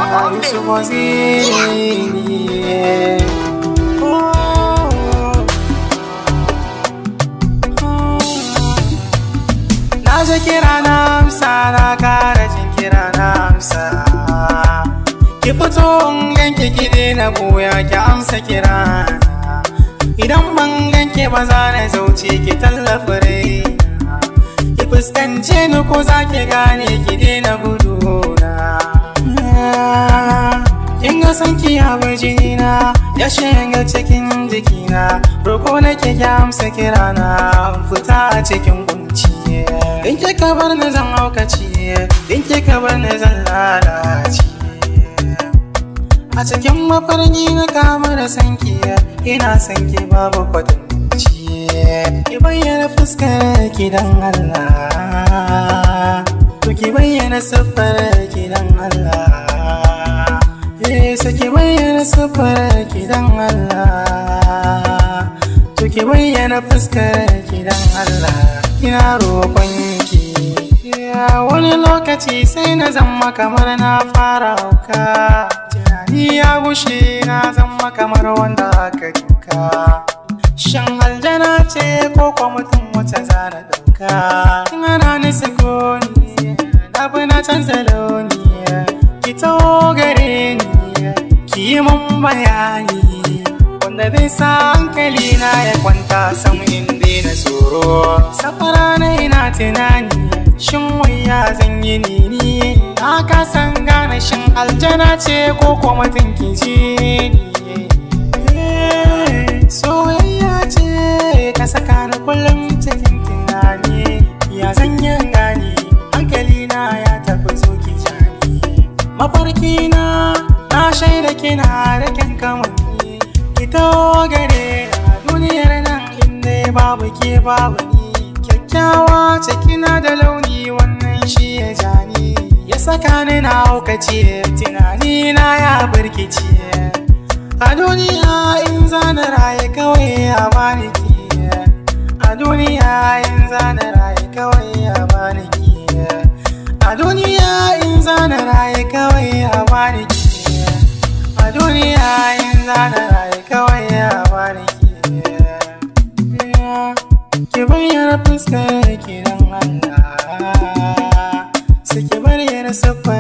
Yusuf Waziri. Na ji kira na amsa, na kara jin kira na amsa. Ki fito in ganki ki daina buya, ki amsa kira. Idan ban ganki ba za na zauce, ki tallafa raina. Ki fuskance ni ko za ki gane, ki daina guduna. Kin ga san ki ya bar jinina, ya shiga cikin jikina. Roko nake ki amsa kirana, fita a cikin kunci. In kika bar ni zan haukace, in kika bar ni zan lalace. A cikin mafarki na kama da sanki, ina sanki babu kwatanci. Ki bayyana fuskar ki dan Allah, to ki bayyana siffar ki dan Allah. So ki bayyana siffar ki dan Allah, to ki bayyana fuskar ki dan Allah. Ina roƙon ki, wani lokaci sai na zama kamar na fara hauka. Tunani ya gushe, na zama kamar wanda aka duka. Shan aljana ce ko kwa mutum wacce zana dauka. Kin hana ni sukuni, na bi na canza launi. Ki taho gare ni, ki yi mun bayani, wanda zai sa hankali na ya kwanta sam inda na tsoro. Safara na ina tunani, shin waya zan yi ni? Na kasan gane shin aljana ce ko kuma mutum ki ji ni. Soyayya ce ta saka ni kullum cikin tunani. Ya zan yi gane hankali na ya tafi zo ki jani. Mafarki na shaida kina da kyan kamanni. Ki taho gare na duniyar nan inda babu ke babu ni. Kyakkyawa ce kina da launi, wannan shi ya jani. Ya saka ni na haukace, tunani na ya birkice. A duniya in zana raye kawai a bani ki. A duniya in zana raye kawai a bani ki. A duniya in zana raye kawai a bani ki. A duniya in zana raye kawai a bani ki. Ki bayyana fuskar ki dan Allah, sai ki bayyana siffar